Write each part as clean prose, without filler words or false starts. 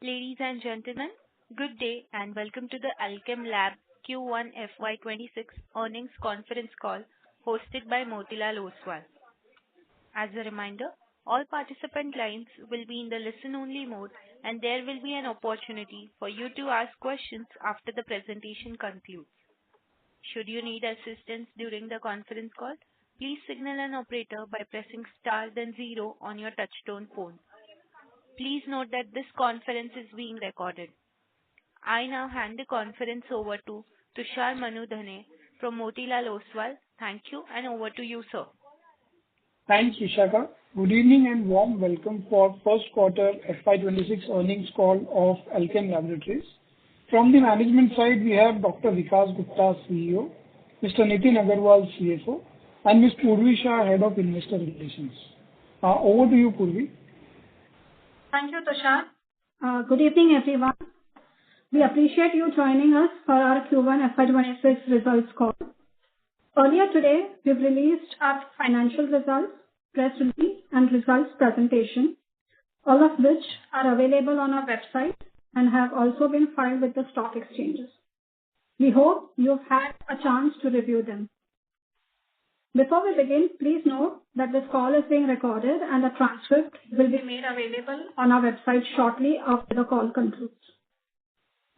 Ladies and gentlemen, good day and welcome to the Alkem Lab Q1 FY26 earnings conference call hosted by Motilal Oswal. As a reminder, all participant lines will be in the listen-only mode, and there will be an opportunity for you to ask questions after the presentation concludes. Should you need assistance during the conference call, please signal an operator by pressing star then zero on your touchtone phone. Please note that this conference is being recorded. I now hand the conference over to Tushar Manudhane from Motilal Oswal. Thank you, and over to you, sir. Thanks, Vishaka. Good evening and warm welcome for first quarter FY26 earnings call of Alkem Laboratories. From the management side, we have Dr. Vikas Gupta, CEO, Mr. Nitin Agarwal, CFO, and Ms. Purvi Shah, Head of Investor Relations. Over to you, Purvi. Thank you, Tushar. Good evening, everyone. We appreciate you joining us for our Q1 FY26 results call. Earlier today, we've released our financial results, press release, and results presentation, all of which are available on our website and have also been filed with the stock exchanges. We hope you've had a chance to review them. Before we begin, please note that this call is being recorded and a transcript will be made available on our website shortly after the call concludes.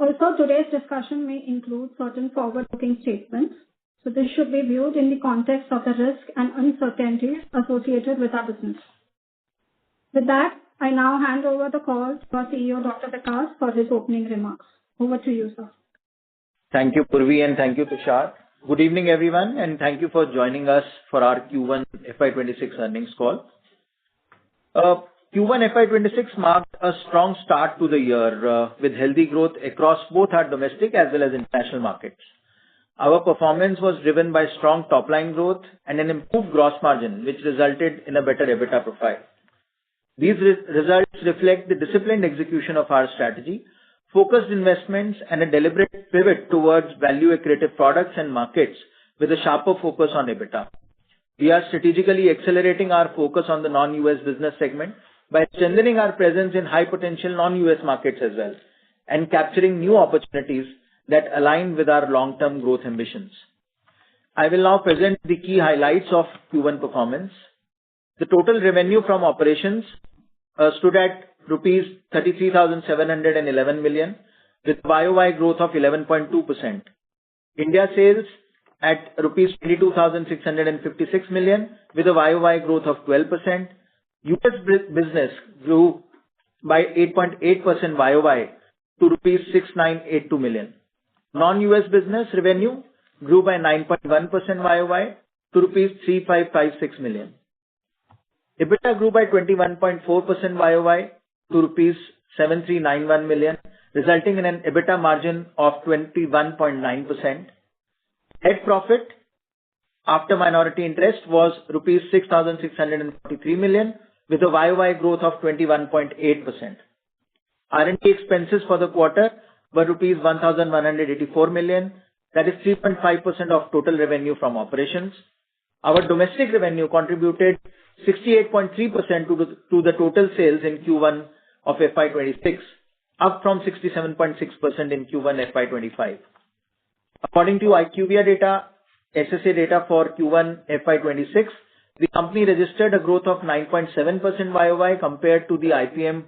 Also, today's discussion may include certain forward-looking statements, so this should be viewed in the context of the risk and uncertainties associated with our business. With that, I now hand over the call to our CEO, Dr. Vikas, for his opening remarks. Over to you, sir. Thank you, Purvi, and thank you, Tushar. Good evening, everyone, and thank you for joining us for our Q1 FY26 earnings call. Q1 FY26 marked a strong start to the year with healthy growth across both our domestic as well as international markets. Our performance was driven by strong top-line growth and an improved gross margin, which resulted in a better EBITDA profile. These results reflect the disciplined execution of our strategy, focused investments, and a deliberate pivot towards value-accretive products and markets with a sharper focus on EBITDA. We are strategically accelerating our focus on the non-US business segment by strengthening our presence in high-potential non-US markets as well, and capturing new opportunities that align with our long-term growth ambitions. I will now present the key highlights of Q1 performance. The total revenue from operations stood at rupees 33,711 million, with YOY growth of 11.2%. India sales at rupees 22,656 million, with a YOY growth of 12%. US business grew by 8.8% YOY to rupees 6,982 million. Non-US business revenue grew by 9.1% YOY to rupees 3,556 million. EBITDA grew by 21.4% YOY to rupees 7,391 million, resulting in an EBITDA margin of 21.9%. Net profit after minority interest was rupees 6,643 million, with a YOY growth of 21.8%. R&D expenses for the quarter were rupees 1,184 million, that is 3.5% of total revenue from operations. Our domestic revenue contributed 68.3% to the total sales in Q1 of FY26, up from 67.6% in Q1 FY25. According to IQVIA data, SSA data for Q1 FY26, the company registered a growth of 9.7% YOY compared to the IPM,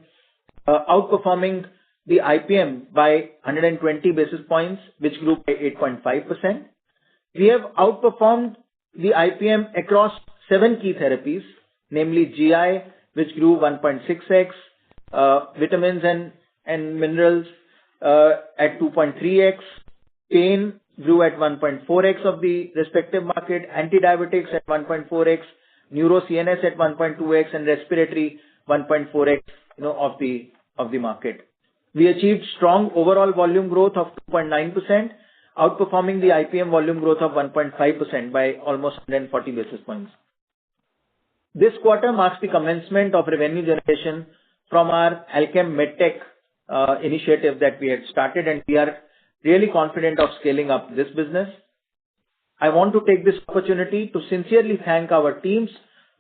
outperforming the IPM by 120 basis points, which grew by 8.5%. We have outperformed the IPM across 7 key therapies, namely GI, which grew 1.6x, vitamins and minerals at 2.3x, pain grew at 1.4x of the respective market, anti-diabetics at 1.4x, neuro CNS at 1.2x, and respiratory 1.4x of the market. We achieved strong overall volume growth of 2.9%, outperforming the IPM volume growth of 1.5% by almost 140 basis points. This quarter marks the commencement of revenue generation from our Alkem MedTech initiative that we had started, and we are really confident of scaling up this business. I want to take this opportunity to sincerely thank our teams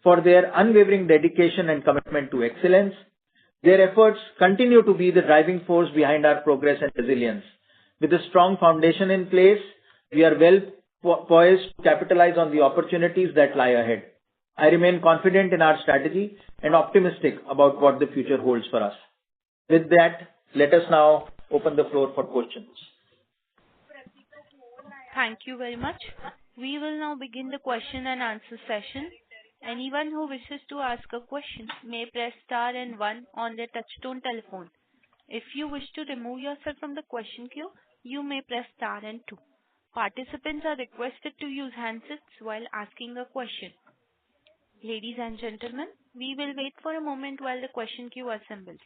for their unwavering dedication and commitment to excellence. Their efforts continue to be the driving force behind our progress and resilience. With a strong foundation in place, we are well poised to capitalize on the opportunities that lie ahead. I remain confident in our strategy and optimistic about what the future holds for us. With that, let us now open the floor for questions. Thank you very much. We will now begin the question and answer session. Anyone who wishes to ask a question may press star and one on their touchtone telephone. If you wish to remove yourself from the question queue, you may press star and two. Participants are requested to use handsets while asking a question. Ladies and gentlemen, we will wait for a moment while the question queue assembles.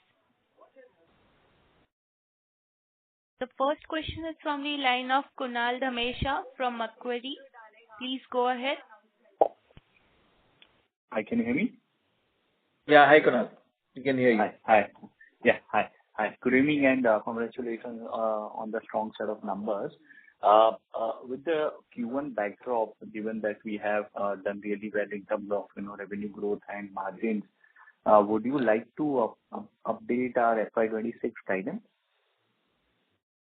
The first question is from the line of Kunal Dhamesha from Macquarie. Please go ahead. Hi, can you hear me? Yeah, hi Kunal. We can hear you. Hi. Yeah, hi. Good evening and congratulations on the strong set of numbers. With the Q1 backdrop, given that we have done really well in terms of revenue growth and margins, would you like to update our FY26 guidance?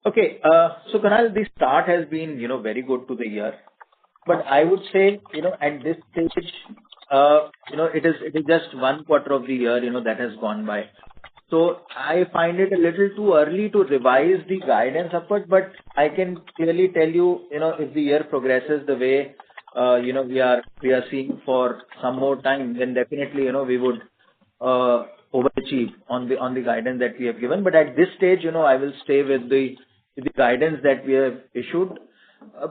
Okay, so Kunal, the start has been very good to the year, but I would say at this stage it is just one quarter of the year that has gone by. So I find it a little too early to revise the guidance upward, but I can clearly tell you, if the year progresses the way, we are seeing for some more time, then definitely, we would overachieve on the guidance that we have given. But at this stage, I will stay with the guidance that we have issued,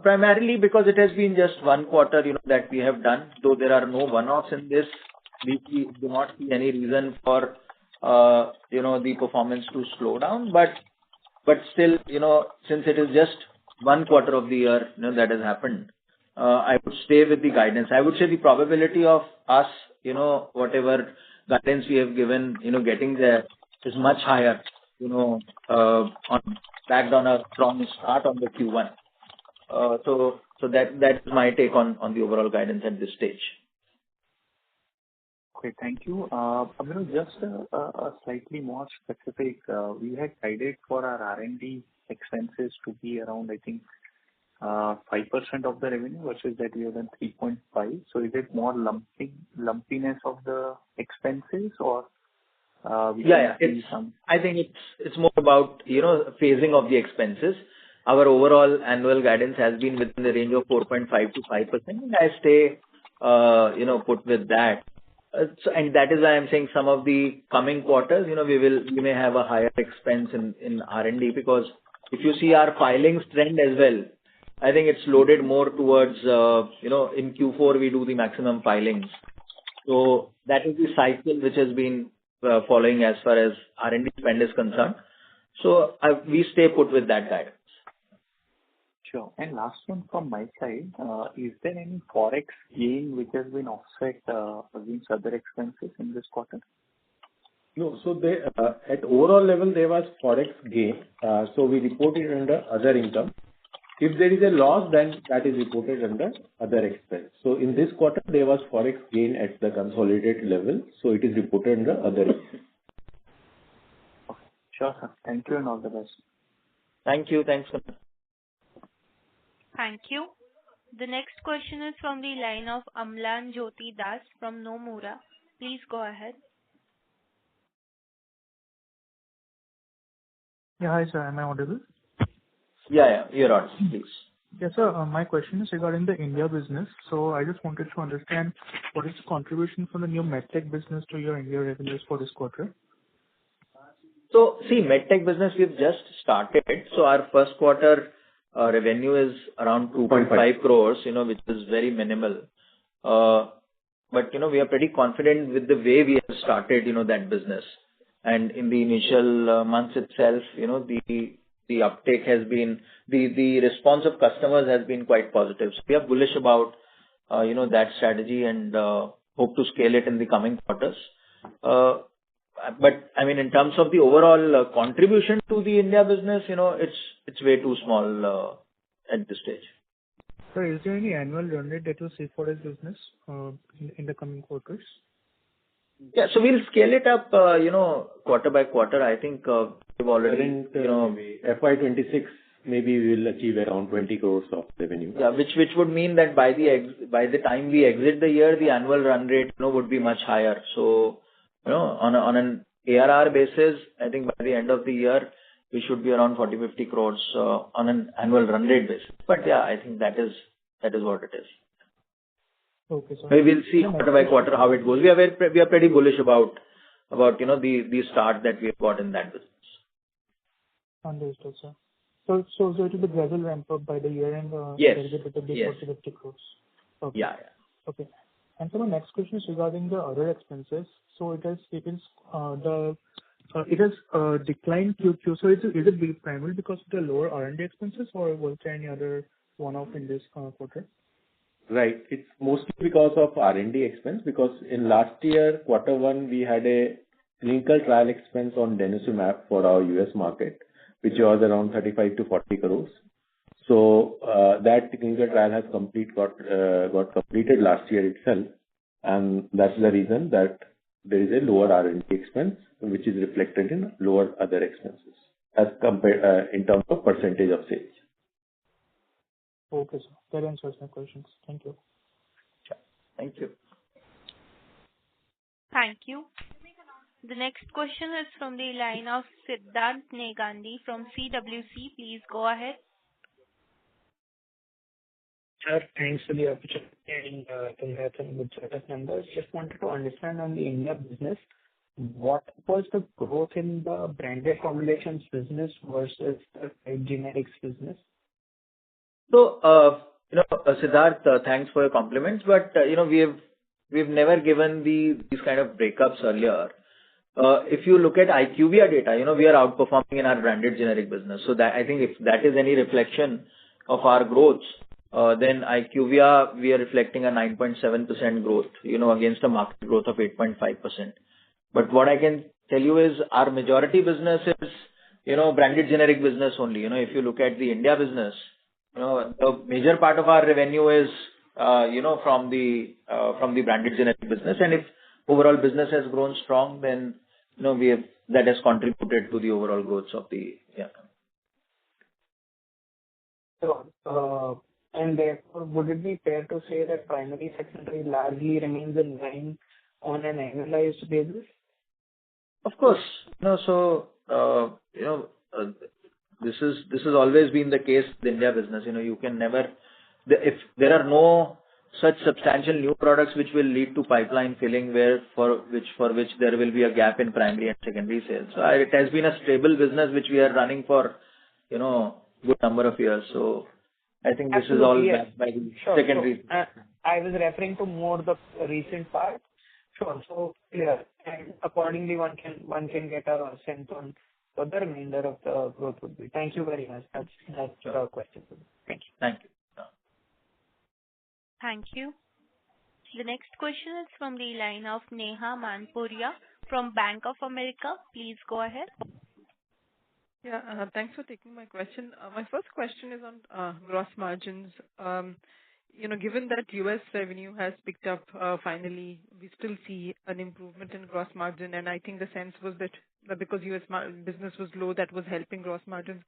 primarily because it has been just one quarter, that we have done. Though there are no one-offs in this, we do not see any reason for the performance to slow down, but still, since it is just one quarter of the year, that has happened, I would stay with the guidance. I would say the probability of us, whatever guidance we have given, getting there is much higher, backed on a strong start on the Q1. So that's my take on the overall guidance at this stage. Okay, thank you. Just a slightly more specific, we had guided for our R&D expenses to be around, I think, 5% of the revenue versus that we have done 3.5. So is it more lumpiness of the expenses or? I think it's more about phasing of the expenses. Our overall annual guidance has been within the range of 4.5 to 5%, and I stay put with that. And that is why I'm saying some of the coming quarters, we may have a higher expense in R&D, because if you see our filings trend as well, I think it's loaded more towards in Q4 we do the maximum filings. So that is the cycle which has been following as far as R&D spend is concerned. So we stay put with that guidance. Sure. And last one from my side, is there any forex gain which has been offset against other expenses in this quarter? No, so at overall level there was forex gain, so we reported under other income. If there is a loss, then that is reported under other expense. So in this quarter there was forex gain at the consolidated level, so it is reported under other expense. Okay. Sure, sir. Thank you and all the best. Thank you. Thanks. Thank you. The next question is from the line of Amlan Jyoti Das from Nomura. Please go ahead. Yeah, hi sir. Am I audible? Yeah, you're on, please. Yes, sir. My question is regarding the India business. So I just wanted to understand what is the contribution from the new medtech business to your India revenues for this quarter? So see, medtech business we've just started. So our first quarter revenue is around 2.5 crores, which is very minimal. But we are pretty confident with the way we have started, that business. And in the initial months itself, the uptake has been, the response of customers has been quite positive. So we are bullish about, that strategy and hope to scale it in the coming quarters. But I mean, in terms of the overall contribution to the India business, it's way too small at this stage. Sir, is there any annual run rate that you see for this business in the coming quarters? Yeah. So we'll scale it up, quarter by quarter. I think we've already, Maybe FY 26, maybe we will achieve around 20 crores of revenue. yeah, which would mean that by the time we exit the year, the annual run rate, would be much higher. So, on an ARR basis, I think by the end of the year, we should be around 40-50 crores on an annual run rate basis. But yeah, I think that is what it is. Okay, sir. Maybe we'll see quarter by quarter how it goes. We are pretty bullish about the start that we have got in that business. Understood, sir. So it will be gradual ramp up by the year end. Yes. There is a bit of Yes. 40-50 crores. Okay. Yeah. Okay. And so my next question is regarding the other expenses. So it has declined QQ. So is it primarily because of the lower R&D expenses, or was there any other one-off in this quarter? Right. It's mostly because of R&D expense, because in last year, quarter one, we had a clinical trial expense on denosumab for our US market, which was around 35 to 40 crores. So that clinical trial has got completed last year itself, and that's the reason that there is a lower R&D expense, which is reflected in lower other expenses as compared in terms of percentage of sales. Okay, sir. That answers my questions. Thank you. Sure. Thank you. Thank you. The next question is from the line of Siddhant Negandhi from CWC. Please go ahead. Sir, thanks for the opportunity and congrats on good set of numbers. Just wanted to understand on the India business, what was the growth in the branded formulations business versus the generics business? So, Siddharth, thanks for your compliments, but we've never given these kind of breakups earlier. If you look at IQVIA data, we are outperforming in our branded generic business. So that, I think, if that is any reflection of our growth, then IQVIA, we are reflecting a 9.7% growth, against a market growth of 8.5%. But what I can tell you is our majority business is, branded generic business only. If you look at the India business, the major part of our revenue is, from the branded generic business. And if overall business has grown strong, then, that has contributed to the overall growth of the, So, and therefore, would it be fair to say that primary secondary largely remains in line on an annualized basis? Of course. This has always been the case with the India business. You can never, if there are no such substantial new products which will lead to pipeline filling, for which there will be a gap in primary and secondary sales. So it has been a stable business which we are running for, good number of years. So I think this is all backed by the secondary. Sure. I was referring to more the recent part. Sure. So clear. And accordingly, one can get a sense on what the remainder of the growth would be. Thank you very much. That's the question. Thank you. Thank you. Thank you. The next question is from the line of Neha Manpuria from Bank of America. Please go ahead. Yeah, thanks for taking my question. My first question is on gross margins. Given that US revenue has picked up finally, we still see an improvement in gross margin, and I think the sense was that because US business was low, that was helping gross margins.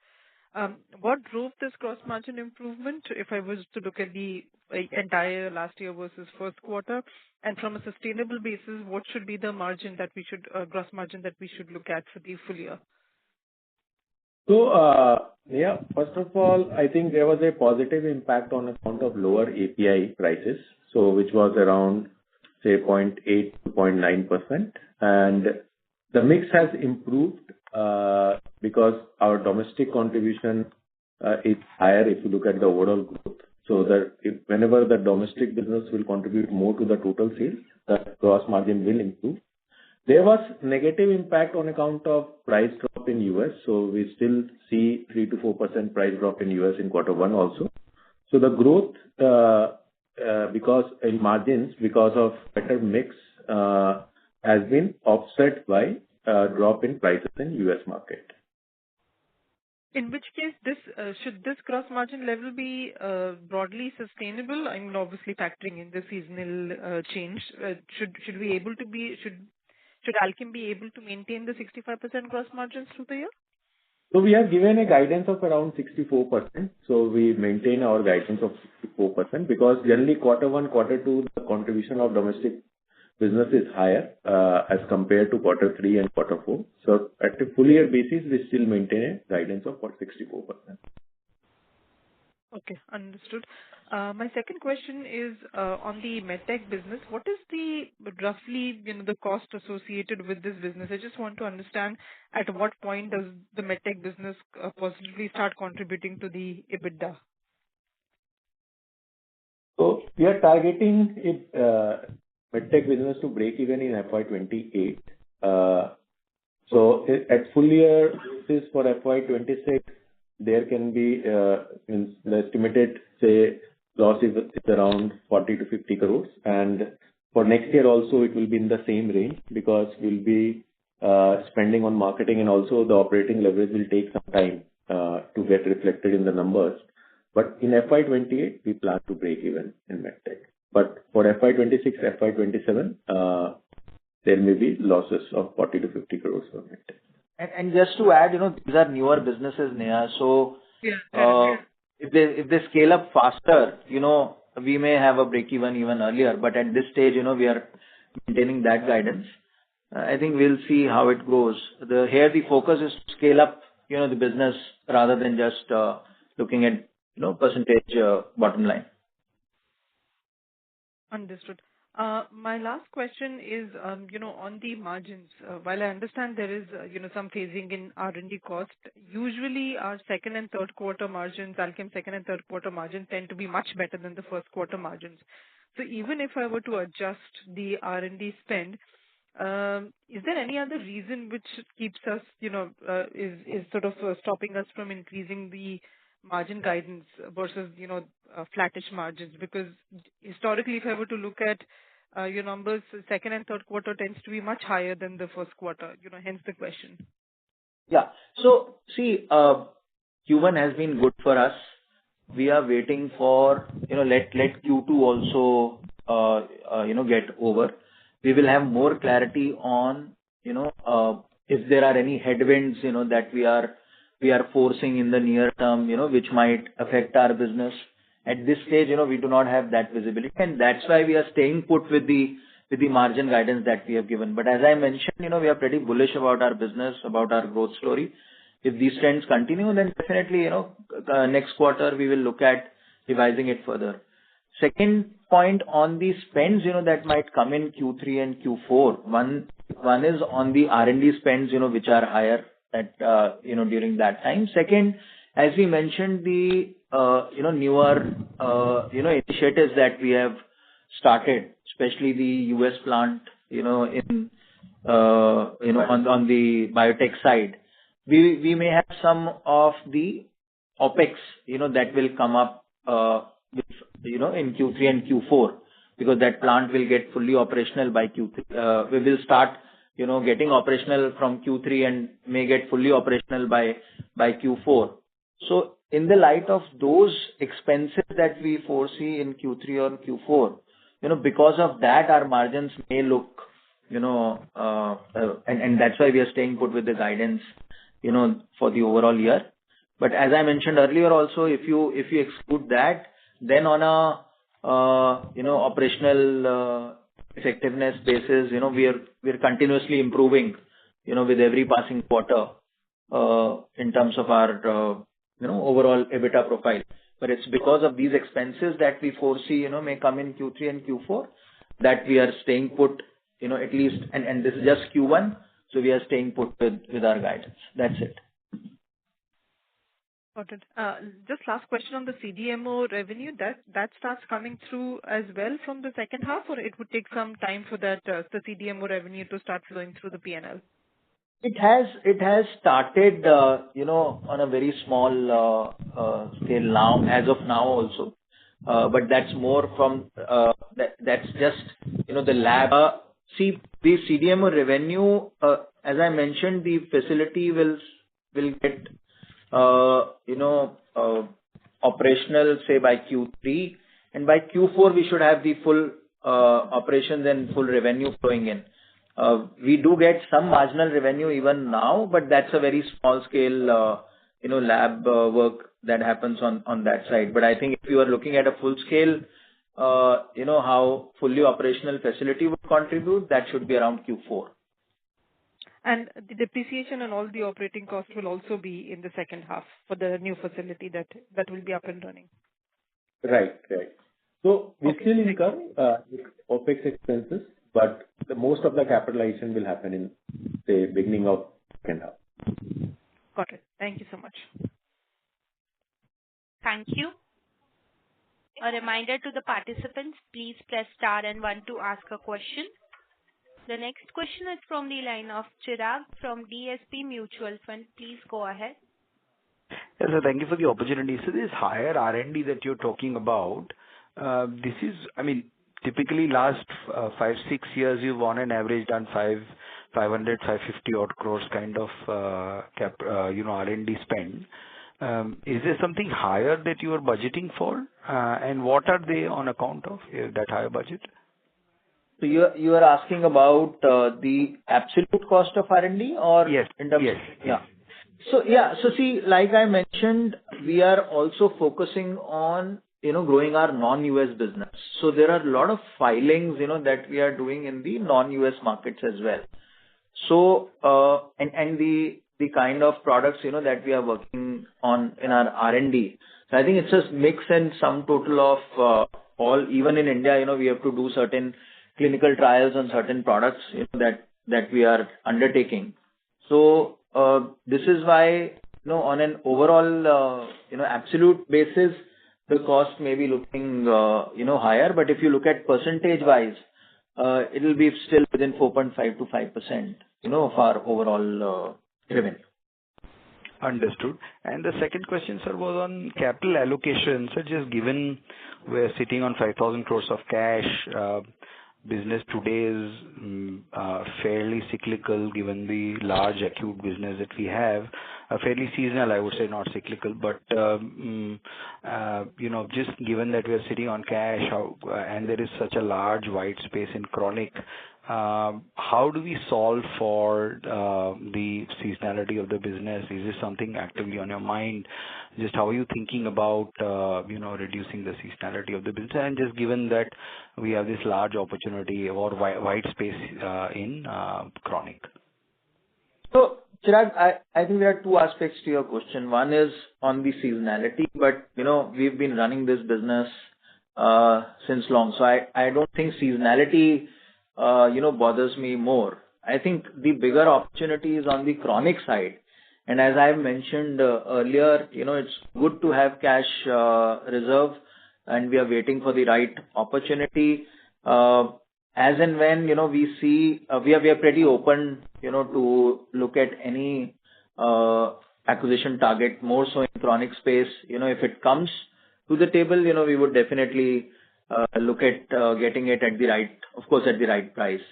What drove this gross margin improvement, if I was to look at the entire last year versus first quarter? And from a sustainable basis, what should be the margin that we should gross margin that we should look at for the full year? So, first of all, I think there was a positive impact on account of lower API prices, so which was around, say, 0.8 to 0.9%. And the mix has improved because our domestic contribution is higher if you look at the overall growth. So that whenever the domestic business will contribute more to the total sales, the gross margin will improve. There was negative impact on account of price drop in US. So we still see 3 to 4% price drop in US in quarter one also. So the growth, because in margins, because of better mix, has been offset by drop in prices in US market. In which case, should this gross margin level be broadly sustainable? I mean, obviously factoring in the seasonal change. Should should Alkem be able to maintain the 65% gross margins through the year? So we have given a guidance of around 64%. So we maintain our guidance of 64% because generally quarter one, quarter two, the contribution of domestic business is higher as compared to quarter three and quarter four. So at a full year basis, we still maintain a guidance of 64%. Okay, understood. My second question is on the medtech business. What is the roughly, the cost associated with this business? I just want to understand at what point does the medtech business positively start contributing to the EBITDA? So we are targeting medtech business to break even in FY28. So at full year basis for FY26, there can be the estimated, say, loss is around 40 to 50 crores. And for next year also, it will be in the same range because we'll be spending on marketing and also the operating leverage will take some time to get reflected in the numbers. But in FY28, we plan to break even in medtech. But for FY26, FY27, there may be losses of 40 to 50 crores for medtech. And just to add, these are newer businesses, Neha. So if they scale up faster, we may have a break even earlier. But at this stage, we are maintaining that guidance. I think we'll see how it goes. Here the focus is to scale up, the business rather than just looking at, percentage bottom line. Understood. My last question is, on the margins. While I understand there is, some phasing in R&D cost, usually our second and third quarter margins, Alkem second and third quarter margins tend to be much better than the first quarter margins. So even if I were to adjust the R&D spend, is there any other reason which keeps us, is sort of stopping us from increasing the margin guidance versus, flattish margins? Because historically, if I were to look at your numbers, second and third quarter tends to be much higher than the first quarter, hence the question. Yeah. So see, Q1 has been good for us. We are waiting for, let Q2 also, get over. We will have more clarity on, if there are any headwinds, that we are forcing in the near term, which might affect our business. At this stage, we do not have that visibility, and that's why we are staying put with the margin guidance that we have given. But as I mentioned, we are pretty bullish about our business, about our growth story. If these trends continue, then definitely, next quarter we will look at revising it further. Second point on the spends, that might come in Q3 and Q4. One is on the R&D spends, which are higher at, during that time. Second, as we mentioned, the, newer, initiatives that we have started, especially the US plant, on the biotech side, we may have some of the OpEx, that will come up, in Q3 and Q4, because that plant will get fully operational by Q3. We will start, getting operational from Q3 and may get fully operational by Q4. So in the light of those expenses that we foresee in Q3 or Q4, because of that, our margins may look, and that's why we are staying put with the guidance, for the overall year. But as I mentioned earlier also, if you exclude that, then on a, operational effectiveness basis, we are continuously improving, with every passing quarter, in terms of our, overall EBITDA profile. But it's because of these expenses that we foresee, may come in Q3 and Q4, that we are staying put, at least, and this is just Q1, so we are staying put with our guidance. That's it. Got it. Just last question on the CDMO revenue, that starts coming through as well from the second half, or it would take some time for that, the CDMO revenue to start flowing through the P&L? It has started, on a very small scale now, as of now also. But that's more from, that's just, the lab. See, the CDMO revenue, as I mentioned, the facility will get, operational, say, by Q3. And by Q4, we should have the full operations and full revenue flowing in. We do get some marginal revenue even now, but that's a very small scale, lab work that happens on that side. But I think if you are looking at a full scale, how fully operational facility would contribute, that should be around Q4. And the depreciation and all the operating costs will also be in the second half for the new facility that will be up and running. Right. So we still incur OpEx expenses, but most of the capitalization will happen in, say, beginning of second half. Got it. Thank you so much. Thank you. A reminder to the participants, please press star and 1 to ask a question. The next question is from the line of Chirag from DSP Mutual Fund. Please go ahead. Yes, sir. Thank you for the opportunity. So this higher R&D that you're talking about, this is, typically last 5-6 years, you've on an average done 500, 550 odd crores kind of R&D spend. Is there something higher that you are budgeting for? And what are they on account of that higher budget? So you are asking about the absolute cost of R&D or yes, in terms yes. of, yeah. So see, like I mentioned, we are also focusing on growing our non-US business. So there are a lot of filings that we are doing in the non-US markets as well. So and the kind of products that we are working on in our R&D. So I think it's a mix and sum total of all. Even in India, we have to do certain clinical trials on certain products that we are undertaking. So this is why on an overall absolute basis, the cost may be looking higher. But if you look at percentage wise, it will be still within 4.5 to 5% of our overall revenue. Understood. And the second question, sir, was on capital allocation. So just given we're sitting on 5,000 crores of cash, business today is fairly cyclical given the large acute business that we have. Fairly seasonal, I would say, not cyclical, but just given that we're sitting on cash and there is such a large white space in chronic, how do we solve for the seasonality of the business? Is this something actively on your mind? Just how are you thinking about reducing the seasonality of the business? And just given that we have this large opportunity or white space in chronic. So Chirag, I think there are two aspects to your question. One is on the seasonality, but we've been running this business since long, so I don't think seasonality bothers me more. I think the bigger opportunity is on the chronic side. And as I mentioned earlier, it's good to have cash reserve, and we are waiting for the right opportunity. As and when we see, we are pretty open to look at any acquisition target, more so in chronic space. If it comes to the table, we would definitely look at getting it at the right, of course, at the right price.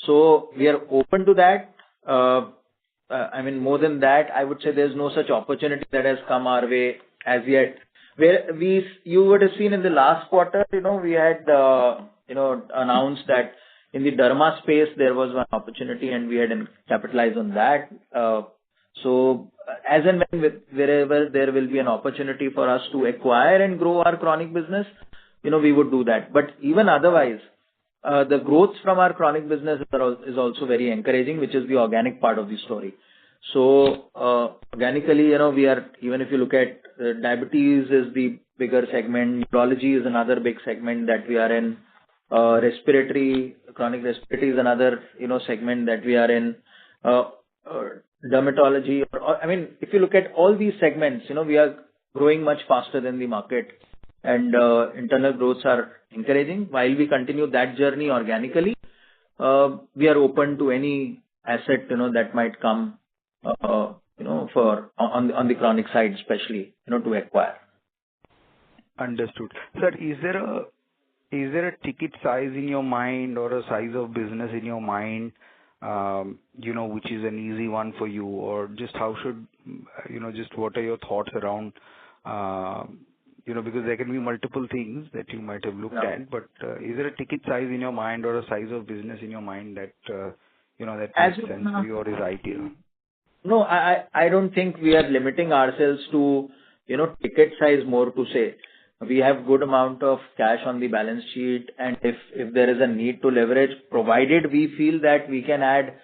So we are open to that. More than that, I would say there's no such opportunity that has come our way as yet. You would have seen in the last quarter, we had announced that in the derma space there was one opportunity, and we had capitalized on that. So as and when wherever there will be an opportunity for us to acquire and grow our chronic business, we would do that. But even otherwise, the growth from our chronic business is also very encouraging, which is the organic part of the story. So organically, we are, even if you look at diabetes is the bigger segment, neurology is another big segment that we are in, chronic respiratory is another segment that we are in, dermatology. If you look at all these segments, we are growing much faster than the market, and internal growths are encouraging. While we continue that journey organically, we are open to any asset that might come for on the chronic side, especially to acquire. Understood. Sir, is there a ticket size in your mind or a size of business in your mind, which is an easy one for you, or just how should just what are your thoughts around? Because there can be multiple things that you might have looked at, but is there a ticket size in your mind or a size of business in your mind that that As makes of sense now, for you or is ideal? no, I don't think we are limiting ourselves to, ticket size more to say. We have good amount of cash on the balance sheet, and if there is a need to leverage, provided we feel that we can add,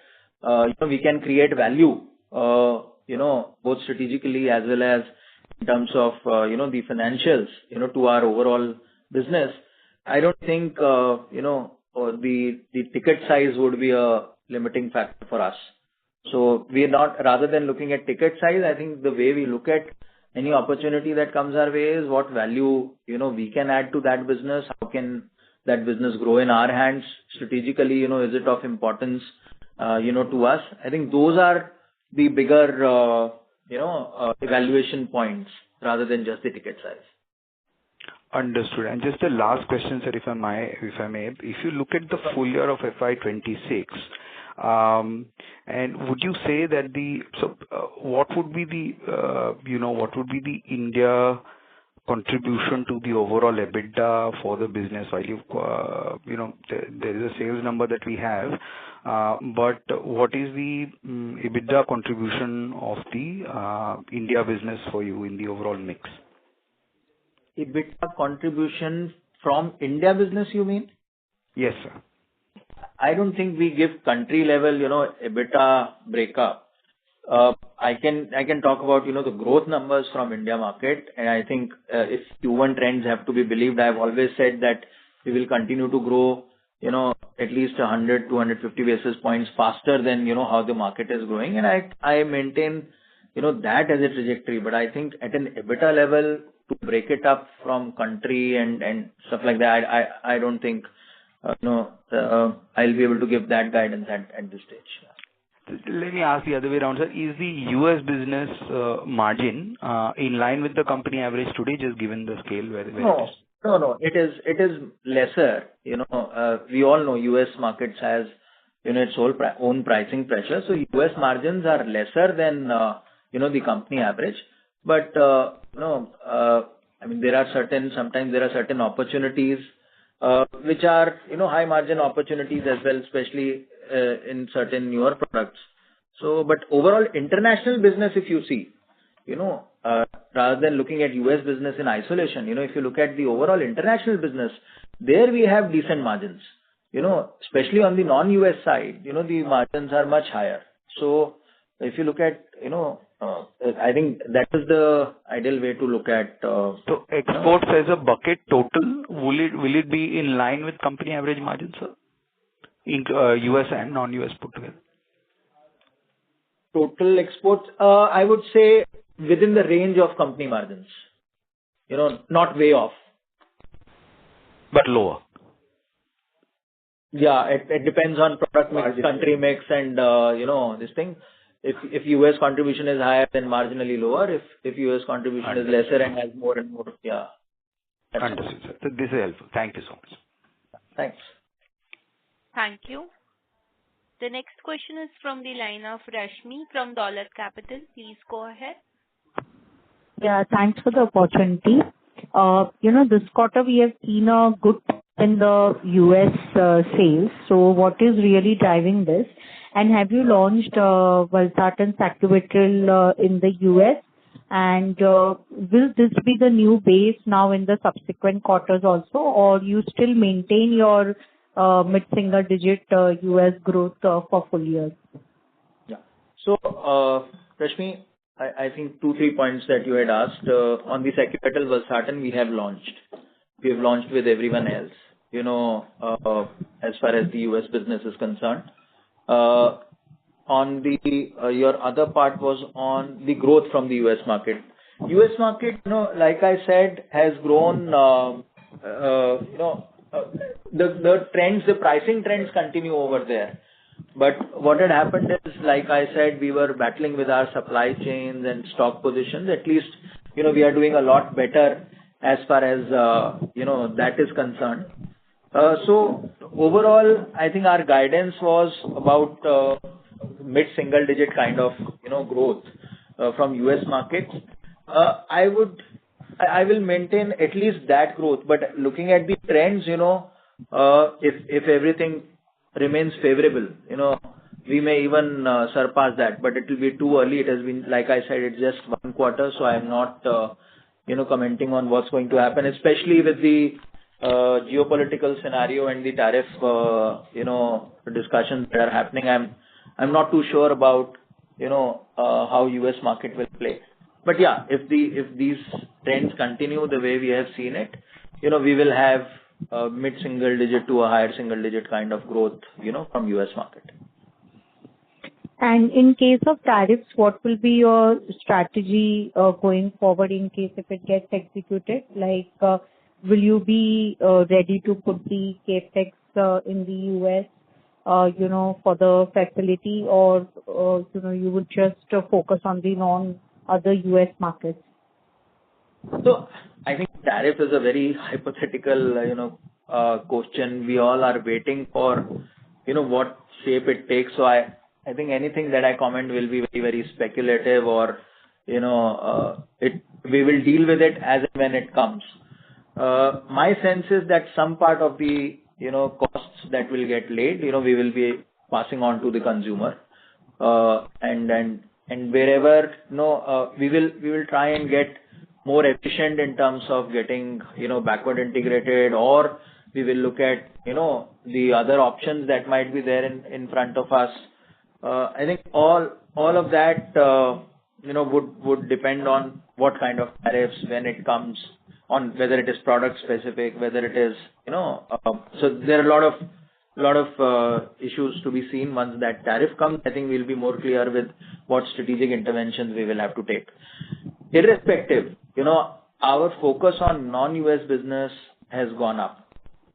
we can create value, both strategically as well as in terms of, the financials, to our overall business. I don't think, the ticket size would be a limiting factor for us. So we are not, rather than looking at ticket size, I think the way we look at any opportunity that comes our way is what value, we can add to that business. How can that business grow in our hands strategically? Is it of importance, to us? I think those are the bigger, evaluation points rather than just the ticket size. Understood. And just the last question, sir, if I may. If you look at the full year of FY26, and would you say that what would be the India contribution to the overall EBITDA for the business? While there is a sales number that we have, but what is the EBITDA contribution of the India business for you in the overall mix? EBITDA contribution from India business, you mean? Yes, sir. I don't think we give country level, EBITDA breakup. I can talk about, the growth numbers from India market. And I think, if Q1 trends have to be believed, I've always said that we will continue to grow, at least 100, 250 basis points faster than, how the market is growing. And I maintain, that as a trajectory. But I think at an EBITDA level, to break it up from country and stuff like that, I don't think, I'll be able to give that guidance at this stage. Let me ask the other way around, sir. Is the US business margin in line with the company average today, just given the scale where it is? No. It is lesser. We all know US markets has, its own pricing pressure. So US margins are lesser than, the company average. But, I mean, sometimes there are certain opportunities, which are, high margin opportunities as well, especially in certain newer products. So, but overall international business, if you see, rather than looking at US business in isolation, if you look at the overall international business, there we have decent margins, especially on the non-US side, the margins are much higher. So if you look at, I think that is the ideal way to look at. So exports as a bucket total, will it be in line with company average margins, sir? In US and non-US put together? Total exports, I would say within the range of company margins. Not way off. But lower. Yeah, it depends on product mix, country mix, and this thing. If US contribution is higher, then marginally lower. If US contribution is lesser and has more and more, yeah. Understood, sir. So this is helpful. Thank you so much. Thanks. Thank you. The next question is from the line of Rashmi from Dolat Capital. Please go ahead. Yeah, thanks for the opportunity. This quarter we have seen a good in the US sales. So what is really driving this? And have you launched valsartan sacubitril in the US? And will this be the new base now in the subsequent quarters also, or you still maintain your mid-single digit US growth for full year? Yeah. So, Rashmi, I think 2-3 points that you had asked. On the sacubitril valsartan, we have launched. We have launched with everyone else, as far as the US business is concerned. On the your other part was on the growth from the US market. US market, like I said, has grown. The trends, the pricing trends continue over there. But what had happened is, like I said, we were battling with our supply chains and stock positions. At least, we are doing a lot better as far as that is concerned. So overall, I think our guidance was about mid-single digit kind of growth from US markets. I will maintain at least that growth. But looking at the trends, if everything remains favorable, we may even surpass that, but it will be too early. It has been, like I said, it's just one quarter, so I'm not, commenting on what's going to happen, especially with the geopolitical scenario and the tariff, discussions that are happening. I'm not too sure about, how US market will play. But yeah, if these trends continue the way we have seen it, we will have mid-single digit to a higher single digit kind of growth, from US market. And in case of tariffs, what will be your strategy going forward in case if it gets executed? Like, will you be ready to put the capex in the US, for the facility, or you would just focus on the non-other US markets? So I think tariff is a very hypothetical, question. We all are waiting for, what shape it takes. So I think anything that I comment will be very, very speculative, or, we will deal with it as and when it comes. My sense is that some part of the, costs that will get laid, we will be passing on to the consumer. And wherever, we will try and get more efficient in terms of getting, backward integrated, or we will look at, the other options that might be there in front of us. I think all of that, would depend on what kind of tariffs, when it comes, on whether it is product specific, whether it is, so there are a lot of issues to be seen. Once that tariff comes, I think we'll be more clear with what strategic interventions we will have to take. Irrespective, our focus on non-US business has gone up.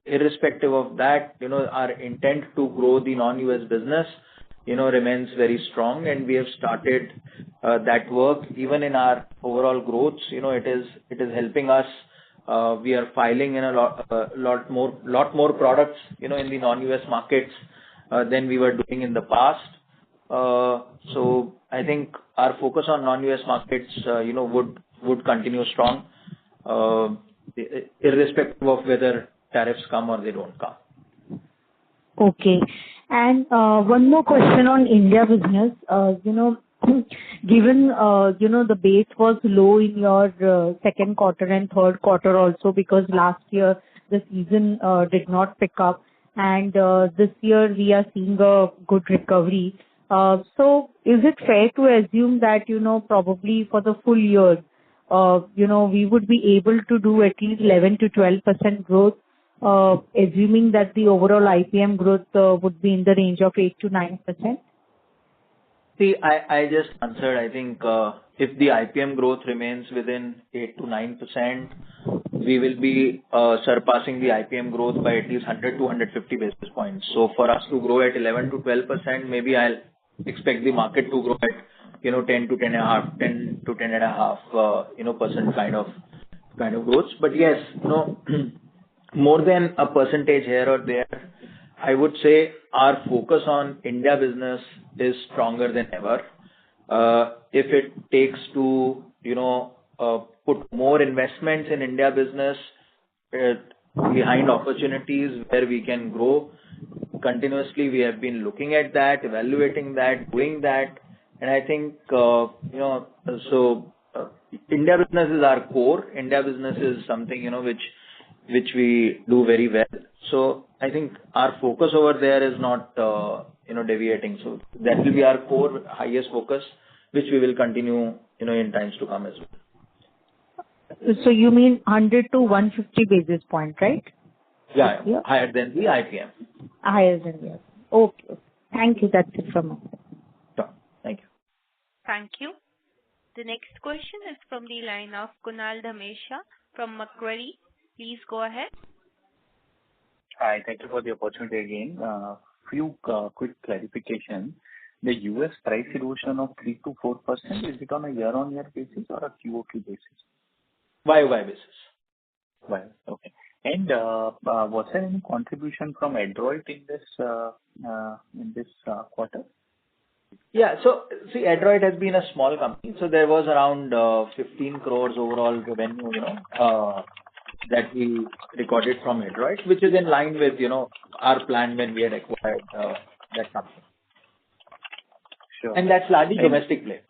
Irrespective of that, our intent to grow the non-US business, remains very strong, and we have started that work. Even in our overall growth, it is helping us. We are filing in a lot more products, in the non-US markets than we were doing in the past. So I think our focus on non-US markets, would continue strong, irrespective of whether tariffs come or they don't come. Okay. And one more question on India business. Given the base was low in your second quarter and third quarter also, because last year the season did not pick up, and this year we are seeing a good recovery. So is it fair to assume that, probably for the full year, we would be able to do at least 11 to 12% growth, assuming that the overall IPM growth would be in the range of 8 to 9%? See, I just answered. I think if the IPM growth remains within 8 to 9%, we will be surpassing the IPM growth by at least 100 to 150 basis points. So for us to grow at 11 to 12%, maybe I'll expect the market to grow at 10 to 10.5% kind of growth. But yes, more than a percentage here or there, I would say our focus on India business is stronger than ever. If it takes to, put more investments in India business behind opportunities where we can grow continuously, we have been looking at that, evaluating that, doing that. And I think, India business is our core. India business is something, which we do very well. So I think our focus over there is not, deviating. So that will be our core highest focus, which we will continue, in times to come as well. So you mean 100 to 150 basis point, right? Yeah. Higher than the IPM. Higher than the IPM. Okay. Thank you. That's it from me. Sure. Thank you. Thank you. The next question is from the line of Kunal Dhamesha from Macquarie. Please go ahead. Hi, thank you for the opportunity again. Few quick clarification. The US price erosion of 3 to 4%, is it on a year-on-year basis or a QOQ basis? YOY basis. Right. Okay. And was there any contribution from Adroit in this quarter? Yeah. So see, Adroit has been a small company, so there was around 15 crores overall revenue, that we recorded from Adroit, which is in line with, our plan when we had acquired that company. Sure. And that's largely domestic play.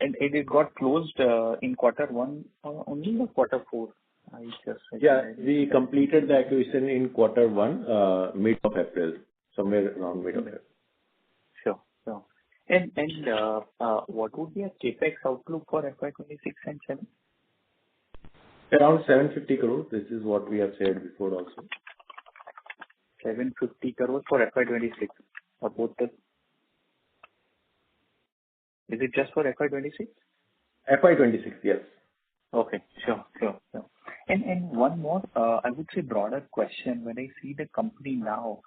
And it got closed in quarter one only or quarter four? We completed the acquisition in quarter one, mid of April, somewhere around mid of April. Sure. And what would be a CapEx outlook for FY26 and 7? Around 750 crores. This is what we have said before also. 750 crores for FY26 or both the... Is it just for FY26? FY26, yes. Okay, sure. And one more, I would say broader question. When I see the company now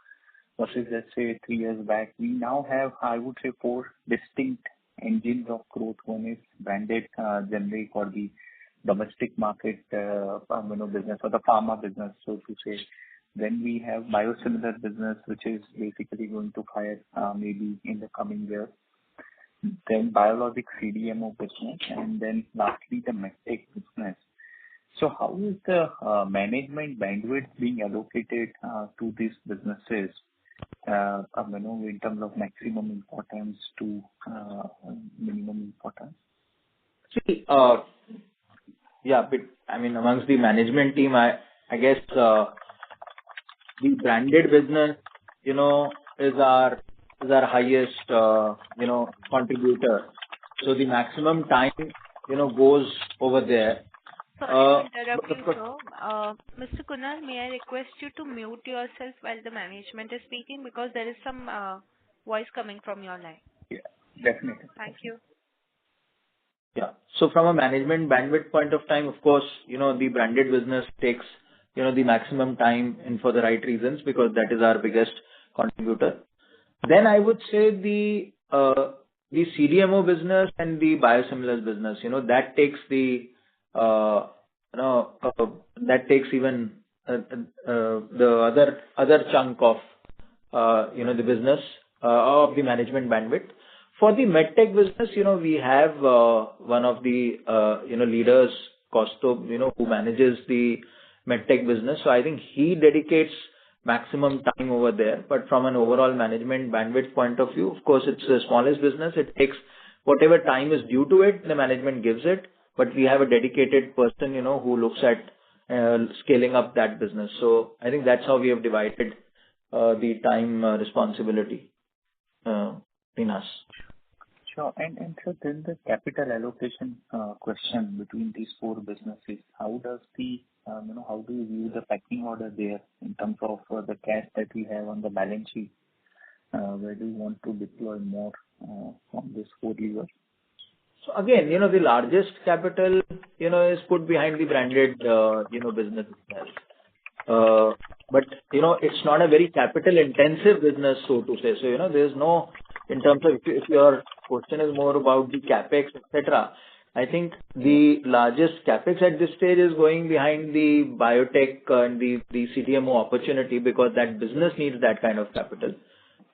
versus, let's say, 3 years back, we now have, I would say, 4 distinct engines of growth. One is branded generic or the domestic market business or the pharma business, so to say. Then we have biosimilar business, which is basically going to fire maybe in the coming year. Then biologic CDMO business, and then lastly the medtech business. So how is the management bandwidth being allocated to these businesses? In terms of maximum importance to minimum importance? See, but amongst the management team, I guess the branded business, is our highest, contributor. So the maximum time, goes over there. Sorry to interrupt you, sir. Mr. Kunal, may I request you to mute yourself while the management is speaking, because there is some voice coming from your line. Yeah, definitely. Thank you. Yeah. So from a management bandwidth point of time, of course, the branded business takes, the maximum time, and for the right reasons, because that is our biggest contributor. Then I would say the CDMO business and the biosimilars business, that takes that takes even the other chunk of the business of the management bandwidth. For the medtech business, we have one of the leaders, Kaustubh, who manages the medtech business. So I think he dedicates maximum time over there. But from an overall management bandwidth point of view, of course, it's the smallest business. It takes whatever time is due to it, the management gives it. But we have a dedicated person, who looks at scaling up that business. So I think that's how we have divided the time responsibility in us. Sure. And so then the capital allocation question between these 4 businesses, how does how do you view the pecking order there in terms of the cash that we have on the balance sheet? Where do you want to deploy more from this 4 levers? So again, the largest capital, is put behind the branded, business itself. But, it's not a very capital intensive business, so to say. So, there's no, in terms of, if your question is more about the capex, etc., I think the largest capex at this stage is going behind the biotech and the CDMO opportunity, because that business needs that kind of capital.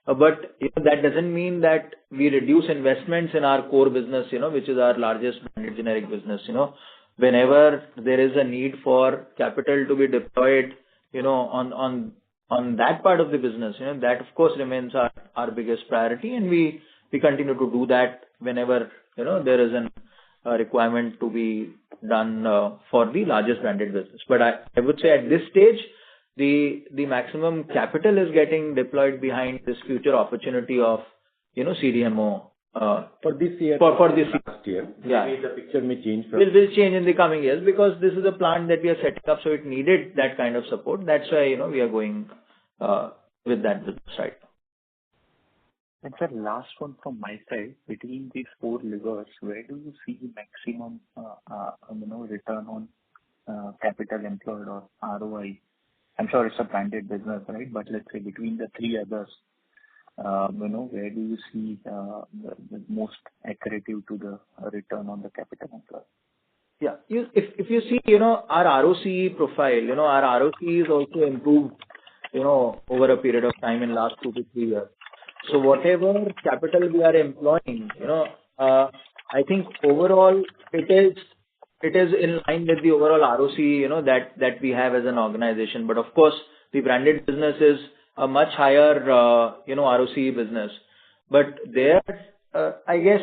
But that doesn't mean that we reduce investments in our core business, which is our largest branded generic business. Whenever there is a need for capital to be deployed, on that part of the business, that of course remains our biggest priority, and we continue to do that whenever there is a requirement to be done for the largest branded business. But I would say at this stage, the maximum capital is getting deployed behind this future opportunity of CDMO for this year. For this year. Last year. Yeah. Maybe the picture may change. Will change in the coming years, because this is a plant that we are setting up, so it needed that kind of support. That's why we are going with that business right now. And sir, last one from my side. Between these 4 levers, where do you see maximum return on capital employed or ROI? I'm sure it's a branded business, right? But let's say between the 3 others, where do you see the most accretive to the return on the capital employed? Yeah. If you see, our ROCE profile, our ROCE is also improved, over a period of time in last 2 to 3 years. So whatever capital we are employing, I think overall it is in line with the overall ROCE, that we have as an organization. But of course, the branded business is a much higher, ROCE business. But there, I guess,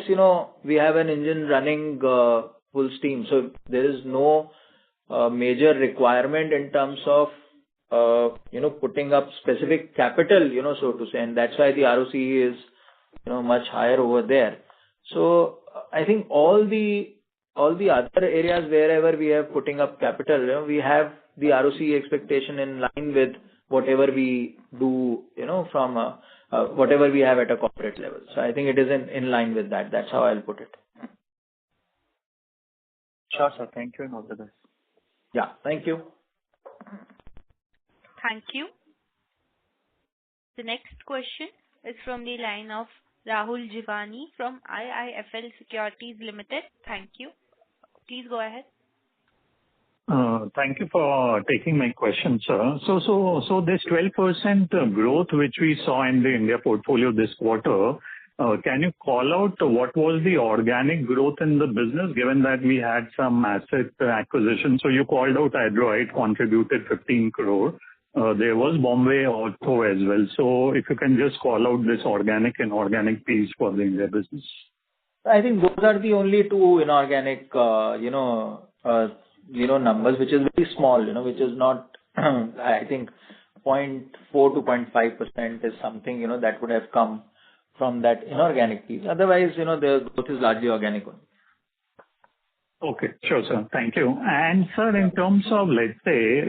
we have an engine running full steam, so there is no major requirement in terms of, putting up specific capital, so to say, and that's why the ROCE is, much higher over there. So I think all the other areas wherever we are putting up capital, we have the ROCE expectation in line with whatever we do, from whatever we have at a corporate level. So I think it is in line with that. That's how I'll put it. Sure, sir. Thank you and all the best. Yeah, thank you. Thank you. The next question is from the line of Rahul Jivani from IIFL Securities Limited. Thank you. Please go ahead. Thank you for taking my question, sir. So this 12% growth which we saw in the India portfolio this quarter, can you call out what was the organic growth in the business, given that we had some asset acquisition? So you called out Adroit contributed 15 crore. There was Bombay Ortho as well. So if you can just call out this organic and inorganic piece for the India business. I think those are the only two inorganic, numbers, which is very small, which is not, I think 0.4 to 0.5% is something, that would have come from that inorganic piece. Otherwise, the growth is largely organic one. Okay, sure, sir. Thank you. And sir, in terms of, let's say,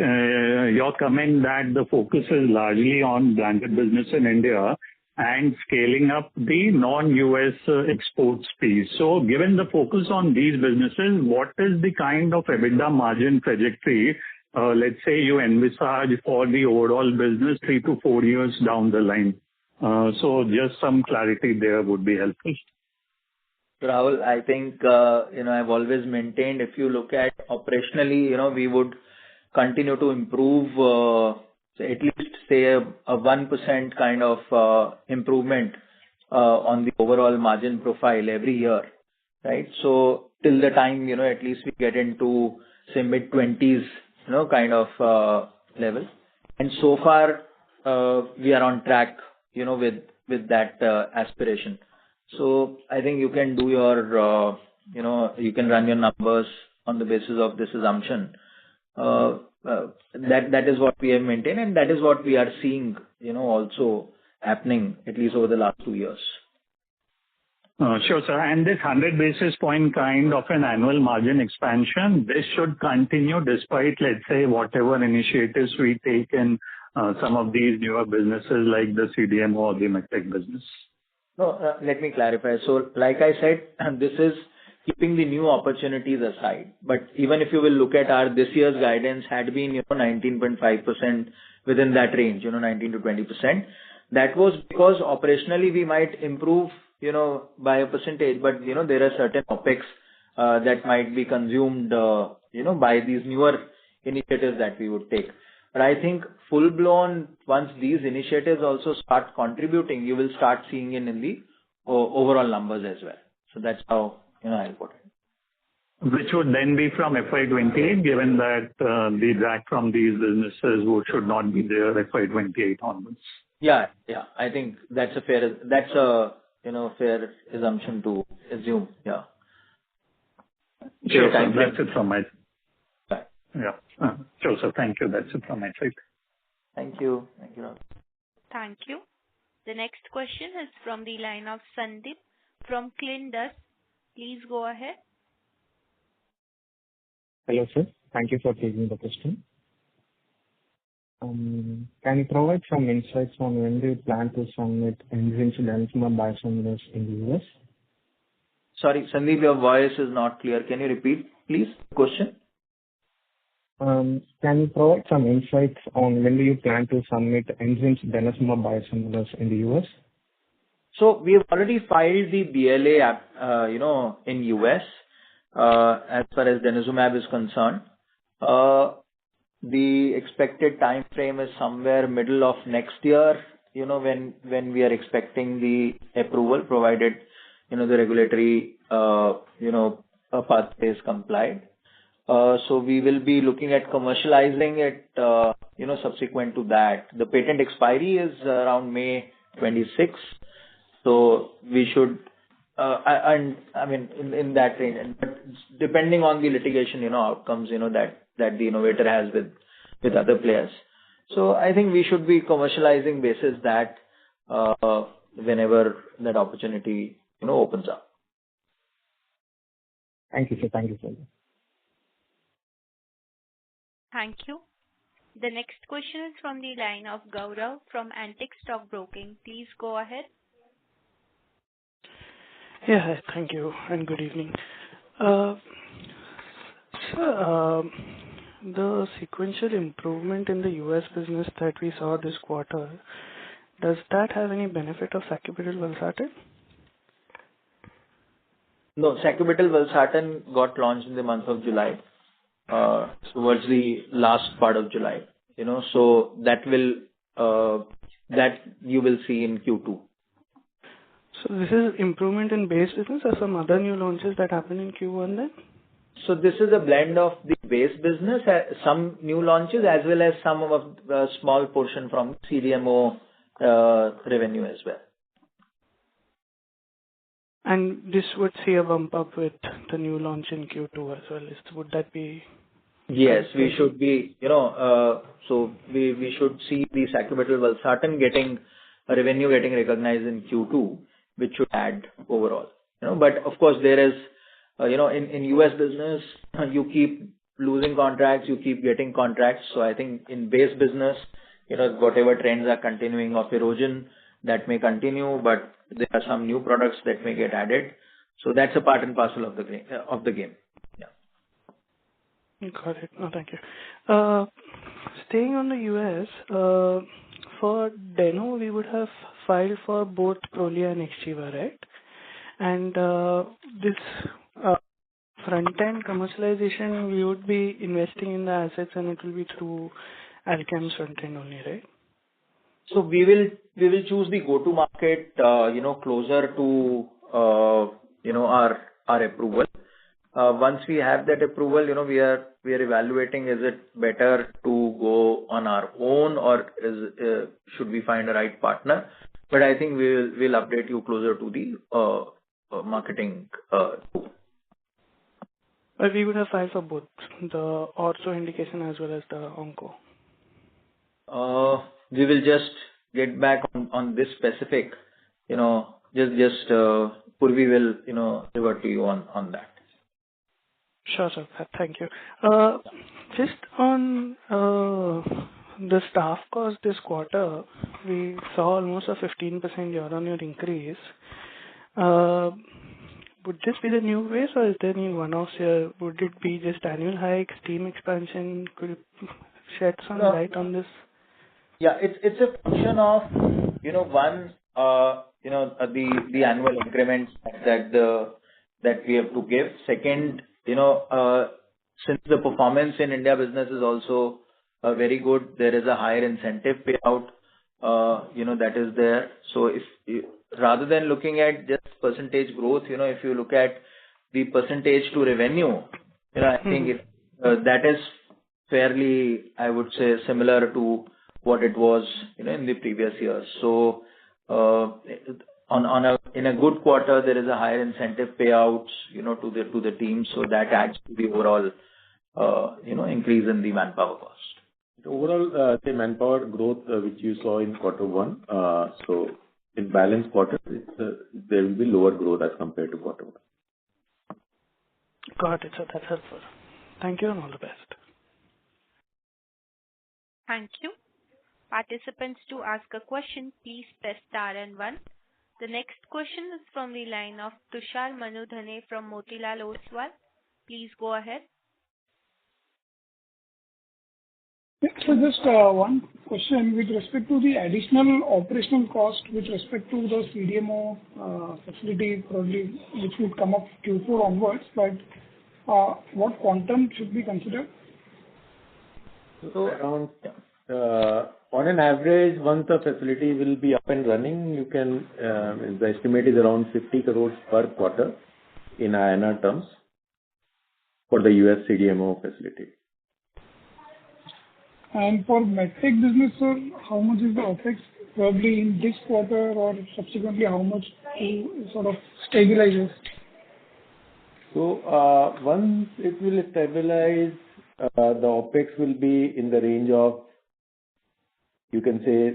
your comment that the focus is largely on branded business in India and scaling up the non-US exports piece. So given the focus on these businesses, what is the kind of EBITDA margin trajectory, let's say you envisage for the overall business 3 to 4 years down the line? So just some clarity there would be helpful. Rahul, I think, I've always maintained if you look at operationally, we would continue to improve, at least say a 1% kind of improvement on the overall margin profile every year, right? So till the time, at least we get into, say, mid-20s, kind of level. And so far, we are on track, with that aspiration. So I think you can do your, you can run your numbers on the basis of this assumption. That is what we have maintained, and that is what we are seeing, also happening at least over the last 2 years. Sure, sir. And this 100 basis point kind of an annual margin expansion, this should continue despite, let's say, whatever initiatives we take in some of these newer businesses like the CDMO or the MedTech business. No, let me clarify. So, like I said, this is keeping the new opportunities aside. But even if you will look at our this year's guidance had been, 19.5% within that range, 19 to 20%. That was because operationally we might improve, by a percentage, but, there are certain OPEX that might be consumed, by these newer initiatives that we would take. But I think full blown, once these initiatives also start contributing, you will start seeing it in the overall numbers as well. So that's how, I'll put it. Which would then be from FY28, given that the drag from these businesses should not be there FY28 onwards. Yeah. I think that's a fair fair assumption to assume. Yeah. Sure, sir. That's it from my side. Bye. Yeah. Sure, sir. Thank you. That's it from my side. Thank you. Thank you. Thank you. The next question is from the line of Sandeep from Clindus. Please go ahead. Hello, sir. Thank you for taking the question. Can you provide some insights on when do you plan to submit enzymes denosumab biosimilars in the US? Sorry, Sandeep, your voice is not clear. Can you repeat, please, the question? Can you provide some insights on when do you plan to submit enzymes denosumab biosimilars in the US? So we have already filed the BLA, in US, as far as denosumab is concerned. The expected time frame is somewhere middle of next year, when we are expecting the approval, provided, the regulatory, pathway is complied. So we will be looking at commercializing it, subsequent to that. The patent expiry is around May 26. So we should I mean, in that range, but depending on the litigation, outcomes, that the innovator has with other players. So I think we should be commercializing basis that whenever that opportunity, opens up. Thank you, sir. Thank you, sir. Thank you. The next question is from the line of Gaurav from Antique Stock Broking. Please go ahead. Yeah, hi. Thank you, and good evening. The sequential improvement in the U.S. business that we saw this quarter, does that have any benefit of sacubitril/valsartan? No, sacubitril/valsartan got launched in the month of July, towards the last part of July. So that you will see in Q2. So this is improvement in base business or some other new launches that happened in Q1 then? So this is a blend of the base business, some new launches, as well as some of a small portion from CDMO revenue as well. And this would see a bump up with the new launch in Q2 as well. Would that be? Yes, we should be, so we should see the sacubitril/valsartan revenue getting recognized in Q2, which should add overall. But of course there is, in US business, you keep losing contracts, you keep getting contracts. So I think in base business, whatever trends are continuing of erosion, that may continue, but there are some new products that may get added. So that's a part and parcel of the game. Yeah. Got it. No, thank you. Staying on the US, for Deno, we would have filed for both Prolia and Xgeva, right? And this front-end commercialization, we would be investing in the assets and it will be through Alkem's front-end only, right? So we will choose the go-to market, closer to, our approval. Once we have that approval, we are evaluating, is it better to go on our own or should we find a right partner? But I think we'll update you closer to the marketing. But we would have filed for both the ortho indication as well as the onco. We will just get back on this specific, just Purvi will, revert to you on that. Sure, sir. Thank you. Just on the staff cost this quarter, we saw almost a 15% year-on-year increase. Would this be the new base or is there any one-offs here? Would it be just annual hikes, team expansion? Could you shed some light on this? Yeah, it's a function of, one, the annual increments that we have to give. Second, since the performance in India business is also very good, there is a higher incentive payout, that is there. So if rather than looking at just percentage growth, if you look at the percentage to revenue, I think that is fairly, I would say, similar to what it was, in the previous years. So in a good quarter, there is a higher incentive payouts, to the team, so that adds to the overall, increase in the manpower cost. Overall, the manpower growth which you saw in quarter one, so in balanced quarter, there will be lower growth as compared to quarter one. Got it, sir. That's helpful. Thank you and all the best. Thank you. Participants, to ask a question, please press star and 1. The next question is from the line of Tushar Manudhane from Motilal Oswal. Please go ahead. So just one question with respect to the additional operational cost with respect to the CDMO facility probably which would come up Q4 onwards, but what quantum should be considered? So around, on an average, once the facility will be up and running, you can, the estimate is around 50 crores per quarter in INR terms for the US CDMO facility. And for medtech business, sir, how much is the OpEx probably in this quarter or subsequently, how much to sort of stabilize it? So, once it will stabilize, the OpEx will be in the range of, you can say,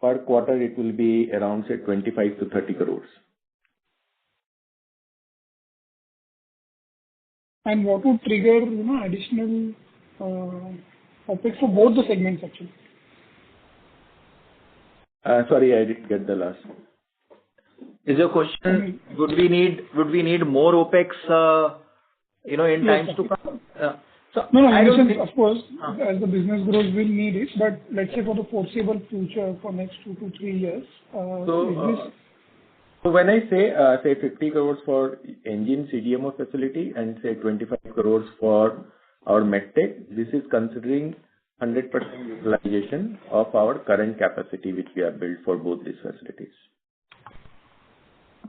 per quarter, it will be around, say, 25 to 30 crores. And what would trigger, additional OpEx for both the segments, actually? Sorry, I didn't get the last one. Is your question, would we need more OpEx, in times to come? No, I don't think, of course, as the business grows, we'll need it, but let's say for the foreseeable future, for next 2 to 3 years, So when I say 50 crores for engine CDMO facility and say 25 crores for our medtech, this is considering 100% utilization of our current capacity, which we have built for both these facilities.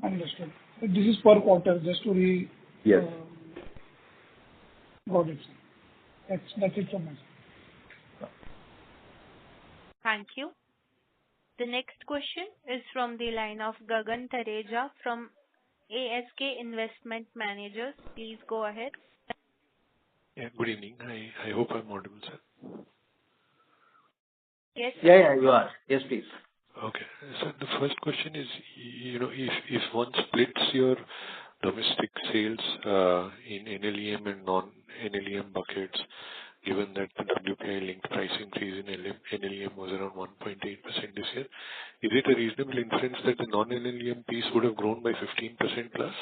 Understood. This is per quarter, just to be... Yes. Got it. That's it from my side. Thank you. The next question is from the line of Gagan Thareja from ASK Investment Managers. Please go ahead. Yeah, good evening. I hope I'm audible, sir. Yes. Yeah, you are. Yes, please. Okay. So the first question is, if one splits your domestic sales in NLEM and non-NLEM buckets, given that the WPI-linked price increase in NLEM was around 1.8% this year, is it a reasonable inference that the non-NLEM piece would have grown by 15% plus?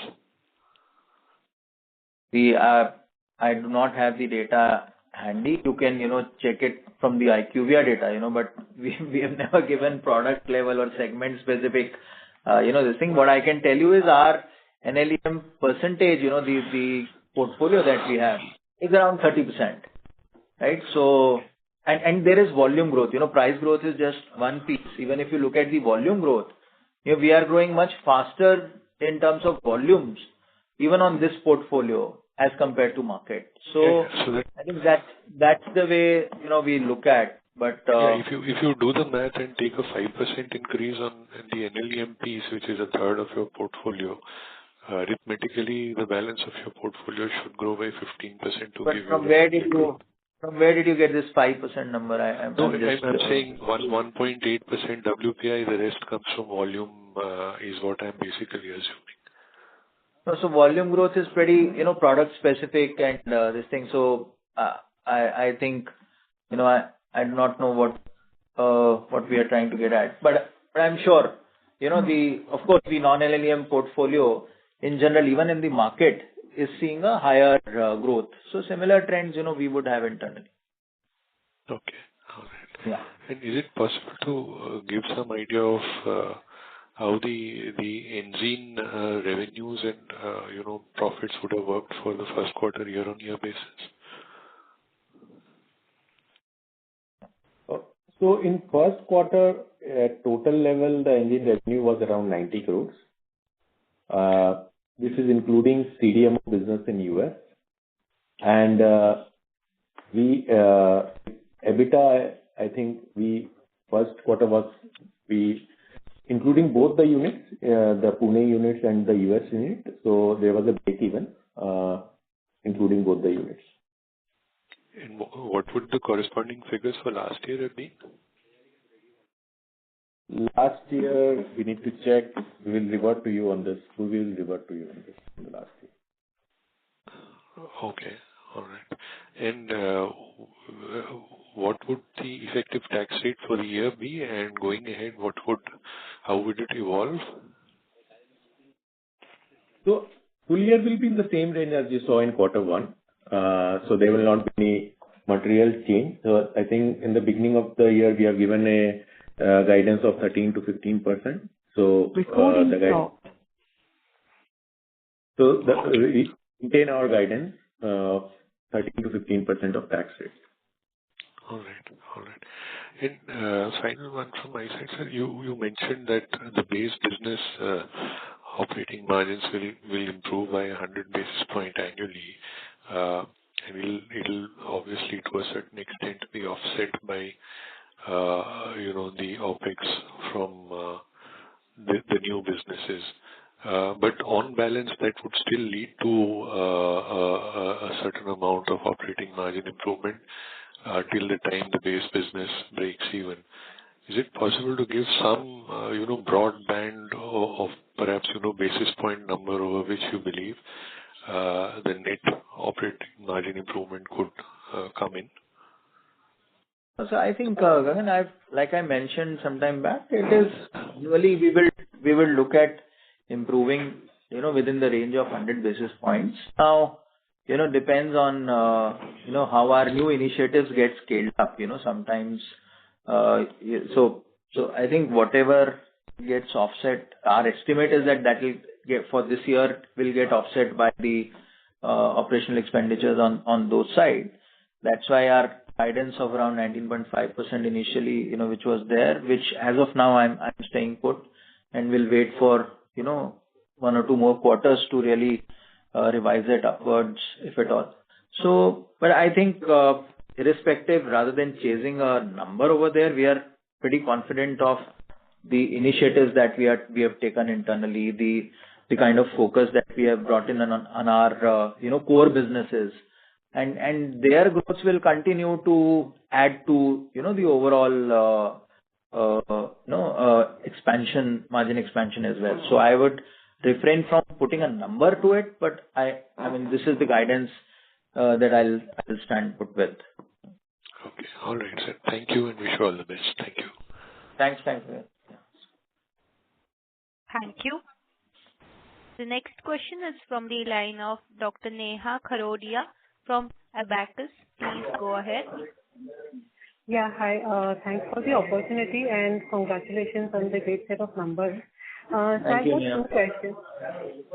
I do not have the data handy. You can, check it from the IQVIA data, but we have never given product level or segment specific, this thing. What I can tell you is our NLEM percentage, the portfolio that we have is around 30%, right? So, and there is volume growth, price growth is just one piece. Even if you look at the volume growth, we are growing much faster in terms of volumes, even on this portfolio as compared to market. So, I think that's the way, we look at. But if you do the math and take a 5% increase on the NLEM piece, which is a third of your portfolio, arithmetically the balance of your portfolio should grow by 15% to but give from you. From where did you get this 5% number? I'm saying 1.8% WPI, the rest comes from volume, is what I'm basically assuming. No, so volume growth is pretty, product specific and this thing. So I think, I do not know what we are trying to get at, but I'm sure, of course, the non-NLEM portfolio in general, even in the market, is seeing a higher growth. So similar trends, we would have internally. Okay, all right. Yeah. And is it possible to give some idea of how the engine revenues and profits would have worked for the first quarter year-on-year basis? So in first quarter, at total level, the engine revenue was around 90 crores. This is including CDMO business in US. And EBITDA, I think first quarter was including both the units, the Pune units and the US unit. So there was a break even, including both the units. And what would the corresponding figures for last year have been? Last year, we need to check. We will revert to you on this. We will revert to you on this in the last year. Okay. All right. And what would the effective tax rate for the year be? And going ahead, how would it evolve? So full year will be in the same range as you saw in quarter one. So there will not be any material change. So I think in the beginning of the year, we have given a guidance of 13 to 15%. So we maintain our guidance of 13 to 15% of tax rate. All right. And final one from my side, sir. You mentioned that the base business operating margins will improve by 100 basis point annually. And it'll obviously to a certain extent be offset by the OpEx from the new businesses. But on balance, that would still lead to a certain amount of operating margin improvement till the time the base business breaks even. Is it possible to give some, broad band of perhaps, basis point number over which you believe the net operating margin improvement could come in? So I think, Gagan, like I mentioned some time back, it is usually we will look at improving, within the range of 100 basis points. Now, depends on, how our new initiatives get scaled up. Sometimes, so I think whatever gets offset, our estimate is that will get for this year will get offset by the operational expenditures on those sides. That's why our guidance of around 19.5% initially, which was there, which as of now I'm staying put, and will wait for, 1 or 2 more quarters to really revise it upwards, if at all. So, but I think irrespective, rather than chasing a number over there, we are pretty confident of the initiatives that we have taken internally, the kind of focus that we have brought in on our core businesses. And their growth will continue to add to, the overall, margin expansion as well. So I would refrain from putting a number to it, but I mean, this is the guidance that I'll stand put with. Okay. All right, sir. Thank you and wish you all the best. Thank you. Thanks. Thank you. The next question is from the line of Dr. Neha Kharodia from Abacus. Please go ahead. Yeah, hi. Thanks for the opportunity and congratulations on the great set of numbers. So I've got 2 questions.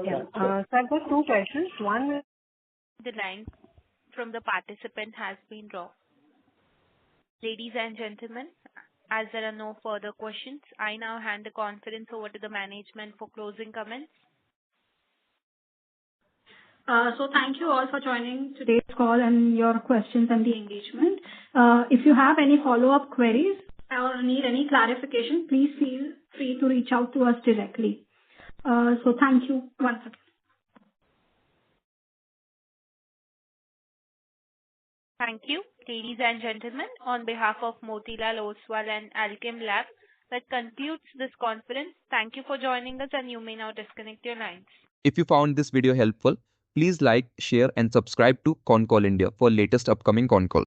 Yeah. So I've got 2 questions. One is the line from the participant has been dropped. Ladies and gentlemen, as there are no further questions, I now hand the conference over to the management for closing comments. So thank you all for joining today's call and your questions and the engagement. If you have any follow-up queries or need any clarification, please feel free to reach out to us directly. So thank you once again. Thank you, ladies and gentlemen. On behalf of Motilal Oswal and Alkem Lab, that concludes this conference. Thank you for joining us, and you may now disconnect your lines. If you found this video helpful, please like, share and subscribe to Concall India for latest upcoming Concall.